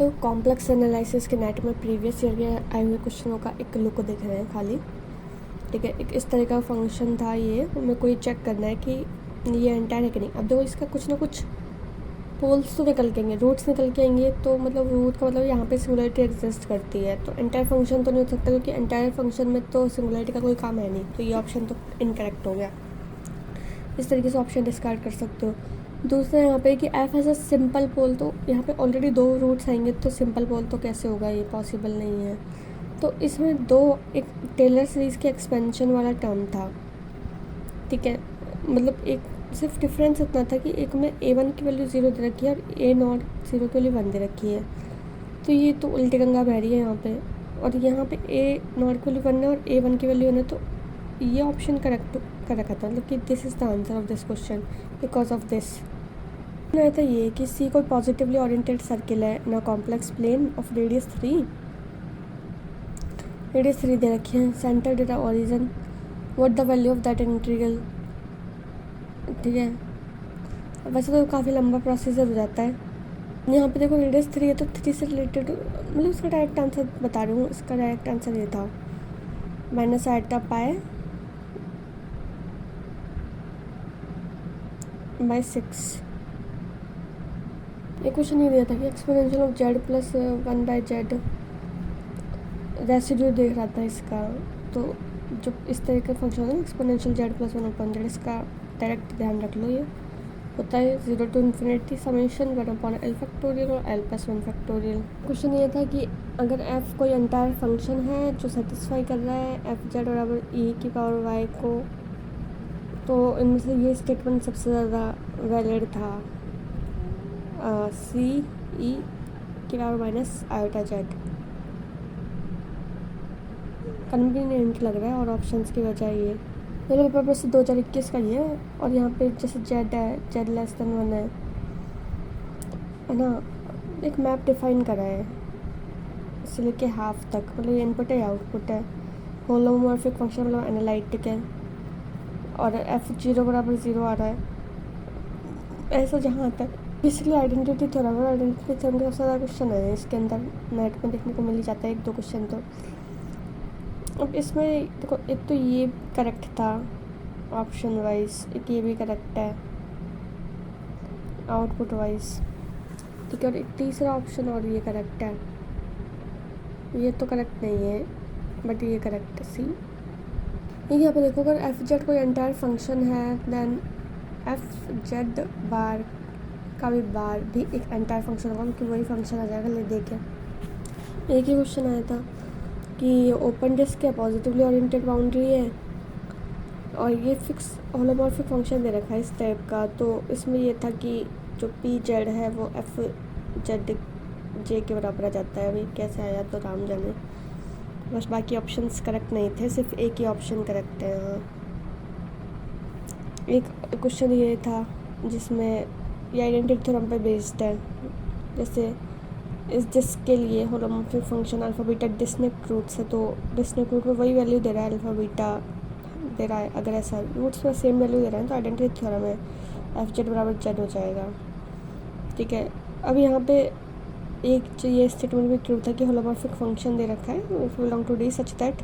तो complex analysis के net में प्रीवियस ईयर के आए हुए क्वेश्चनों का एक लुक दिख रहे हैं खाली। ठीक है, एक इस तरह का फंक्शन था ये, मेरे को ये चेक करना है कि ये एंटायर है कि नहीं। अब देखो इसका कुछ ना कुछ पोल्स तो निकल के आएंगे, रूट्स निकल के आएंगे, तो मतलब रूट का मतलब यहाँ पे सिंगुलरिटी एग्जिस्ट करती है, तो एंटायर फंक्शन तो नहीं हो सकता क्योंकि एंटायर फंक्शन में तो सिंगुलरिटी का कोई काम है नहीं, तो ये ऑप्शन तो इनकरेक्ट हो गया। इस तरीके से ऑप्शन डिस्कार्ड कर सकते हो। दूसरा यहाँ पे कि एफ एज अ सिंपल पोल, तो यहाँ पे ऑलरेडी 2 रूट्स आएंगे, तो सिंपल पोल तो कैसे होगा, ये पॉसिबल नहीं है। तो इसमें एक टेलर सीरीज़ के एक्सपेंशन वाला टर्म था। ठीक है, मतलब एक सिर्फ डिफरेंस इतना था कि एक में a1 की वैल्यू 0 दे रखी है और a0 0 की वैल्यू 1 दे रखी है, तो ये तो उल्टी गंगा बह रही है यहाँ पे। और यहाँ पे a0 की वैल्यू 1 है और a1 की वैल्यू 1 है, तो ये ऑप्शन करेक्ट कर रखा था, मतलब कि this is the answer of this question because of this. ना था ये कि सी कोई पॉजिटिवली ओरिएंटेड सर्किल है ना कॉम्प्लेक्स प्लेन ऑफ रेडियस 3 दे रखी है, centre data origin, what the value of that integral. ठीक है, वैसे तो काफ़ी लंबा प्रोसीजर हो जाता है। यहाँ पे देखो रेडियस 3 है, तो 3 से रिलेटेड मतलब इसका डायरेक्ट आंसर बता रही हूँ। इसका डायरेक्ट आंसर ये था माइनस आइटा पाई बाई 6। ये क्वेश्चन ये दिया था कि exponential of Z plus 1 by Z residue देख रहा था इसका, तो जो इस तरह का फंक्शन है exponential Z plus 1 upon Z, इसका डायरेक्ट ध्यान रख लो। ये होता है 0 to infinity summation 1 upon L factorial और एल प्लस 1 फैक्टोरियल। क्वेश्चन ये था कि अगर एफ कोई एंटायर फंक्शन है जो सेटिस्फाई कर रहा है एफ जेड बराबर ई की पावर वाई को, तो इनमें से ये स्टेटमेंट सबसे ज़्यादा वैलिड था, सी ई की power minus iota Z. Convenient लग रहा है और ऑप्शंस की बजाय ये मेरे पेपर से 2021 का ही है, और यहाँ पे जैसे जेड है, जेड लेस देन 1 है ना, एक मैप डिफाइन करा है इससे लेके हाफ तक, मतलब ये इनपुट है आउटपुट है, होलोमॉर्फिक फंक्शन मतलब एनालिटिक है, और एफ 0 बराबर 0 आ रहा है ऐसा। जहाँ तक बेसिकली आइडेंटिटी थ्योरम है, आइडेंटिटी थ्योरम के सबसे ज़्यादा क्वेश्चन है इसके अंदर, नेट में देखने को मिल ही जाता है 1-2 क्वेश्चन। तो अब इसमें देखो एक तो ये करेक्ट था ऑप्शन वाइज, एक ये भी करेक्ट है आउटपुट वाइज। ठीक है, और एक तीसरा ऑप्शन और ये करेक्ट है, ये तो करेक्ट नहीं है बट ये करेक्ट है सी। यहाँ पे देखो अगर एफ जेड कोई एंटायर फंक्शन है देन एफ जेड बार का भी बार भी एक एंटायर फंक्शन होगा, क्योंकि वही फंक्शन आ जाएगा। ले देखें एक ही क्वेश्चन आया था कि ओपन डिस्क है, पॉजिटिवली ओरिएंटेड बाउंड्री है और ये फिक्स होलोमॉर्फिक फंक्शन दे रखा है इस टाइप का, तो इसमें ये था कि जो पी जेड है वो एफ जेड जे के बराबर आ जाता है। अभी कैसे आया तो राम जाने, बस बाकी ऑप्शंस करेक्ट नहीं थे, सिर्फ एक ही ऑप्शन करेक्ट है यहाँ। एक क्वेश्चन ये था जिसमें ये आइडेंटिटी थ्योरम पे बेस्ड है, जैसे इस डिस्क के लिए holomorphic function alpha beta distinct roots है, तो डिस्टिंक्ट रूट में वही वैल्यू दे रहा है, अल्फा बीटा दे रहा है। अगर ऐसा रूट्स में सेम वैल्यू दे रहा है तो आइडेंटिटी थ्योरम है एफ जेड बराबर जेड हो जाएगा। ठीक है, अब यहाँ पे एक जो ये स्टेटमेंट भी ट्रू था कि होलोमॉर्फिक फंक्शन दे रखा है if belong to D such that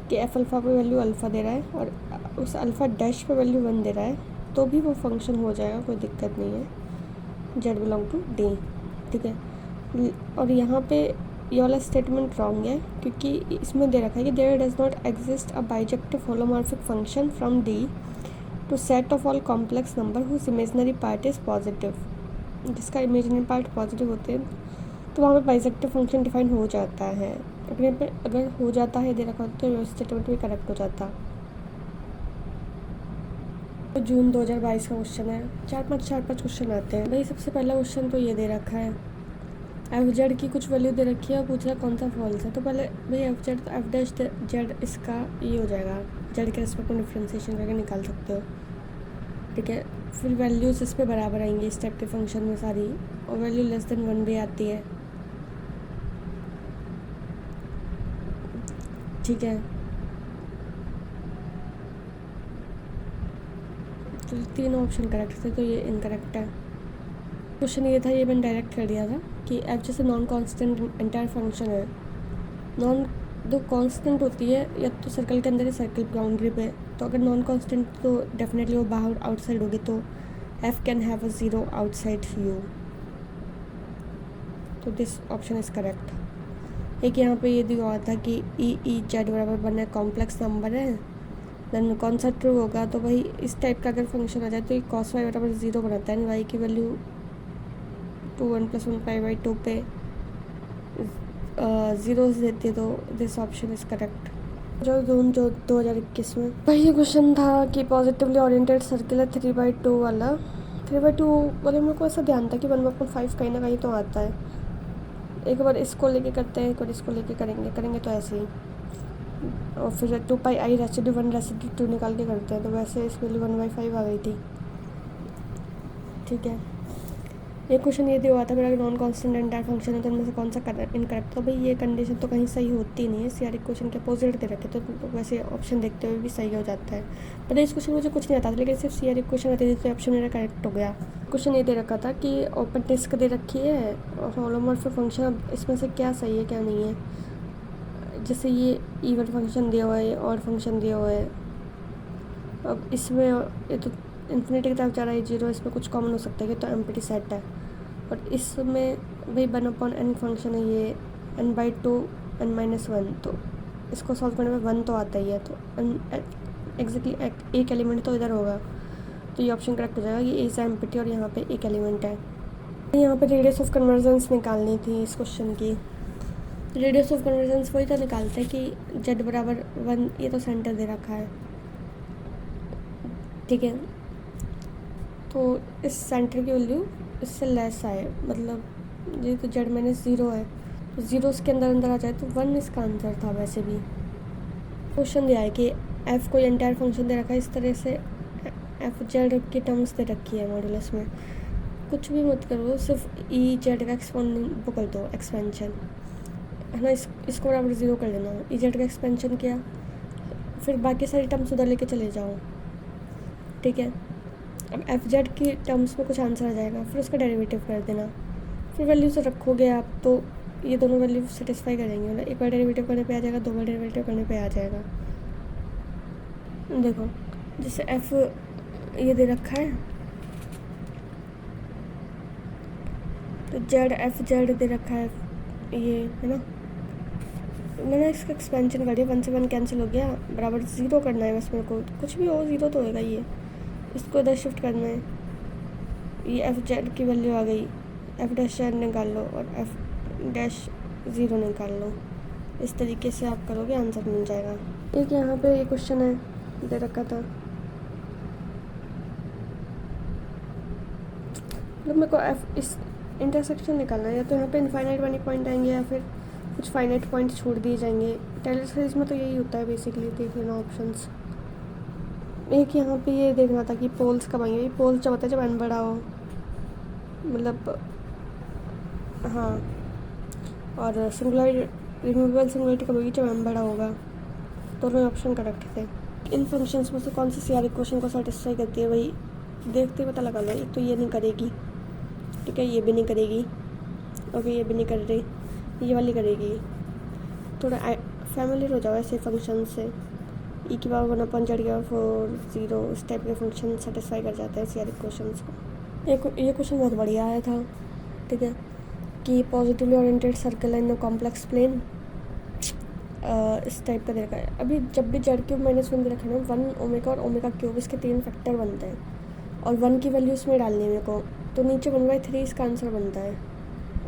कि एफ अल्फ़ा पे वैल्यू अल्फ़ा दे रहा है और उस अल्फ़ा डैश पे वैल्यू 1 दे रहा है, तो भी वो फंक्शन हो जाएगा, कोई दिक्कत नहीं है, जेड बिलोंग टू डी। ठीक है, और यहाँ पे ये वाला स्टेटमेंट रॉन्ग है क्योंकि इसमें दे रखा है कि there does not exist a bijective holomorphic function from D to set of all complex number whose imaginary part is positive. जिसका इमेजिनरी पार्ट पॉजिटिव होते हैं तो वहाँ पे बाइजेक्टिव फंक्शन डिफाइन हो जाता है। अगर हो जाता है दे रखा होता तो स्टेटमेंट भी करेक्ट हो जाता। तो जून 2022 का क्वेश्चन है, 4-5 क्वेश्चन आते हैं भाई। सबसे पहला क्वेश्चन तो ये दे रखा है एफ जेड की कुछ वैल्यू दे रखी है और पूछ रहा है कौन सा फॉल्स है। तो पहले भाई एफ जेड तो एफ डैश जेड इसका ये हो जाएगा, जेड के रेस्पेक्ट में डिफ्रेंसिएशन करके निकाल सकते हो। ठीक है, फिर वैल्यूज़ इस पे बराबर आएंगी इस टाइप के फंक्शन में सारी, और वैल्यू लेस देन 1 भी आती है। ठीक है, तो 3 ऑप्शन करेक्ट थे, तो ये इनकरेक्ट है। क्वेश्चन ये था, ये मैंने डायरेक्ट कर दिया था, कि एफ जैसे नॉन कांस्टेंट एंटायर फंक्शन है, नॉन जो कांस्टेंट होती है या तो सर्कल के अंदर या सर्कल बाउंड्री पे, तो अगर नॉन कांस्टेंट तो डेफिनेटली वो बाहर आउटसाइड होगी, तो F can have a zero outside you, तो दिस ऑप्शन इज़ करेक्ट। एक यहाँ पे ये दिया हुआ था कि ई जेड बराबर बनना कॉम्प्लेक्स नंबर है, देन कौन सा ट्रू होगा, तो भाई इस टाइप का अगर फंक्शन आ जाए तो ये कॉस वाई बराबर 0 बनाता है, वाई की वैल्यू 2 1 + 1 π/2 पे ज़ीरोस देती है, तो दिस ऑप्शन इज़ करेक्ट। जो 2021 में भाई ये क्वेश्चन था कि पॉजिटिवली ओरिएंटेड सर्किल है 3/2 वाला, 3/2 वाले मेरे को ऐसा ध्यान था कि 1/5 कहीं ना कहीं तो आता है। एक बार इसको लेके करते हैं, एक बार इसको लेके करेंगे तो ऐसे ही, और फिर 2πi रेसिड्यू 1 रेसिड्यू 2 निकाल के करते हैं, तो वैसे इस वैल्यू 1/5 आ गई थी। ठीक है, ये क्वेश्चन ये दिया हुआ था मेरा नॉन कांस्टेंट एंटायर फंक्शन है तो इनमें से कौन सा इनकरेक्ट, तो भाई ये कंडीशन तो कहीं सही होती नहीं है, सीआर इक्वेशन के अपोजिट दे रखे, तो वैसे ऑप्शन देखते हुए भी सही हो जाता है। पता है इस क्वेश्चन में मुझे कुछ नहीं आता था, लेकिन सिर्फ सीआर इक्वेशन आती थी तो ऑप्शन मेरा करेक्ट हो गया। क्वेश्चन ये दे रखा था कि ओपन डिस्क दे रखी है और होलोमॉर्फिक फंक्शन, अब इसमें से क्या सही है क्या नहीं है। जैसे ये इवन फंक्शन दिया हुआ है और फंक्शन दिया हुआ है, अब इसमें ये तो इन्फिनिटी की तरफ जा रहा है 0, इसमें कुछ कॉमन हो सकता है कि तो एम्प्टी सेट है, और इसमें भाई 1/n फंक्शन है, ये n/2 n-1, तो इसको सॉल्व करने में 1 तो आता ही है, तो एग्जैक्टली एक एलिमेंट तो इधर होगा, तो ये ऑप्शन करेक्ट हो जाएगा। ये इज एम्प्टी और यहाँ पे एक एलिमेंट है। यहाँ पे रेडियस ऑफ कन्वर्जेंस निकालनी थी इस क्वेश्चन की। रेडियस ऑफ कन्वर्जेंस वही तो निकालते हैं कि z बराबर 1, ये तो सेंटर दे रखा है, ठीक है, तो इस सेंटर की वैल्यू इससे लेस आए, मतलब ये तो z - 0 है, तो 0 के अंदर अंदर आ जाए तो 1 इसका आंसर था। वैसे भी क्वेश्चन दिया है कि f कोई एंटायर फंक्शन दे रखा है, इस तरह से एफ जेड की टर्म्स दे रखी है मॉडुलस में, कुछ भी मत करो, सिर्फ ई जेड का वो कर दो एक्सपेंशन, है ना, इसको बराबर 0 कर लेना, ई जेड का एक्सपेंशन किया, फिर बाकी सारी टर्म्स उधर लेके चले जाओ, ठीक है। अब एफ जेड की टर्म्स में कुछ आंसर आ जाएगा, फिर उसका डेरिवेटिव कर देना, फिर वैल्यू से रखोगे आप तो ये दोनों वैल्यू सेटिस्फाई करेंगे, मतलब एक बार डेरिवेटिव करने पे आ जाएगा, 2 बार डेरिवेटिव करने पे आ जाएगा। देखो जैसे एफ ये दे रखा है, तो जेड एफ जेड दे रखा है, ये है ना, मैंने इसका एक्सपेंशन कर दिया, 1 से 1 कैंसिल हो गया, बराबर 0 करना है बस मेरे को, कुछ भी हो 0 तो होएगा, ये इसको इधर शिफ्ट करना है, ये एफ जेड की वैल्यू आ गई, एफ डैश जेड निकाल लो और एफ डैश 0 निकाल लो, इस तरीके से आप करोगे आंसर मिल जाएगा। एक यहाँ पे ये क्वेश्चन है दे रखा था, मतलब मेरे को एफ इस इंटरसेक्शन निकालना है, या तो यहाँ पे इनफाइनाइट वाले पॉइंट आएंगे या फिर कुछ फाइनाइट पॉइंट छोड़ दिए जाएंगे। टेलर सीरीज में तो यही होता है बेसिकली, देख लेना ऑप्शंस। एक यहाँ पे ये देखना था कि पोल्स कब आएंगे, पोल्स जब होता है जब n बड़ा हो, मतलब हाँ, और सिंगुलर रिमूवेबल सिंगुलरिटी कब होगी, जब m बड़ा होगा। दोनों ऑप्शन करेक्ट थे। इन फंक्शंस में से कौन सी सीआर इक्वेशन को सेटिस्फाई करती है, वही देखते ही पता लगा लो। एक तो ये नहीं करेगी, ठीक है, ये भी नहीं करेगी, ओके, ये भी नहीं कर रही, ये वाली करेगी। थोड़ा फैमिलियर हो जाओ ऐसे फंक्शन से, ई की पावर 1/z/4 0, इस टाइप के फंक्शन सेटिस्फाई कर जाते हैं सीआर इक्वेशंस को। ये क्वेश्चन बहुत बढ़िया आया था, ठीक है, कि positively oriented circle in complex plane, इस टाइप का दे रखा है। अभी जब भी z³ -1 दे रखा है ना, 1 ओमेगा और ओमेगा क्यूब, इसके 3 फैक्टर बनते हैं और 1 की वैल्यू इसमें डालनी है मेरे को, तो नीचे 1/3 इसका आंसर बनता है।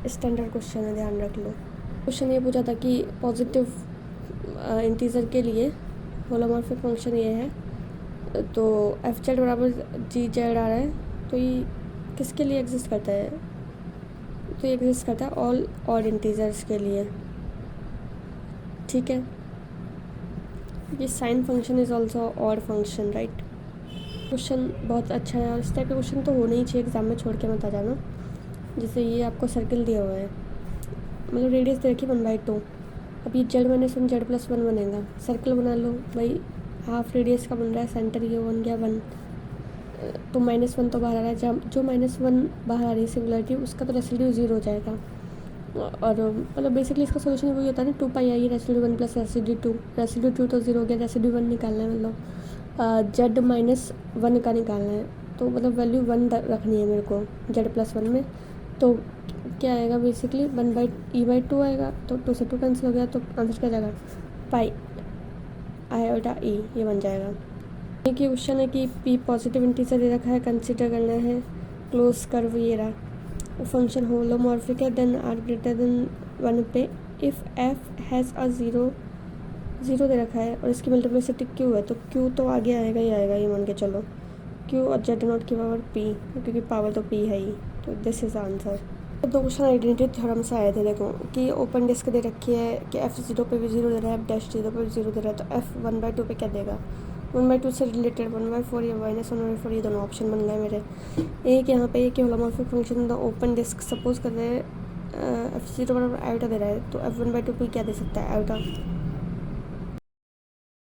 स्टैंडर्ड क्वेश्चन है, ध्यान रख लो। क्वेश्चन ये पूछा था कि पॉजिटिव इंटीजर के लिए होलोमॉर्फिक फंक्शन ये है, तो एफ जेड बराबर जी जेड आ रहा है, तो ये किसके लिए एग्जिस्ट करता है, तो ये एग्जिस्ट करता है ऑल ऑड इंटीजर्स के लिए, ठीक है। ये sine function is also odd function, right. Question बहुत अच्छा है और इस टाइप के क्वेश्चन तो होने ही चाहिए एग्जाम में, छोड़ के मत आ जाना। जैसे ये आपको सर्किल दिया हुआ है, मतलब रेडियस दे रखी 1/2, अब ये z - 1 z+1 बनेगा, सर्कल बना लो भाई, हाफ रेडियस का बन रहा है, सेंटर ये 1 गया 1, तो -1 तो बाहर आ रहा है, जब जो -1 बाहर आ रही है सिंगुलरिटी, उसका तो रेसिड्यू 0 हो जाएगा, और मतलब बेसिकली इसका सोल्यूशन वही होता है ना, 2 पाई रेसिड्यू 1 प्लस रेसिड्यू 2 तो 0 हो गया, रेसिड्यू 1 निकालना है, मतलब जेड माइनस 1 का निकालना है, तो मतलब वैल्यू 1 रखनी है मेरे को जेड प्लस 1 में। तो क्या आएगा बेसिकली 1/e/2 आएगा, तो 2 से 2 कैंसिल हो गया, तो आंसर क्या जाएगा पाई i/e, ये बन जाएगा। एक क्वेश्चन है कि p पॉजिटिव इंटीजर दे रखा है, कंसीडर करना है क्लोज कर्व ये रहा, फंक्शन होलोमॉर्फिक है देन आर ग्रेटर देन 1 पे if f has a zero दे रखा है और इसकी मल्टीप्लिसिटी q है, तो q तो आगे आएगा ही आएगा, ये मान के चलो q और जेड नॉट की पावर p, क्योंकि पावर तो p है ही, तो दिस इज़ आंसर। तो 2 क्वेश्चन आइडेंटिटी थ्योरम से आए थे, देखो कि ओपन डिस्क दे रखी है कि f 0 पे भी 0 दे रहा है, f -0 पे भी 0 दे रहा है, तो f 1/2 पे क्या देगा 1/2 से रिलेटेड 1/4 या -1/4, ये दोनों ऑप्शन बन गए मेरे। एक यहाँ पे एक holomorphic function the open disc suppose कर रहे हैं f 0 बराबर आयोटा दे रहा है, तो f 1/2 पे क्या दे सकता है आयोटा,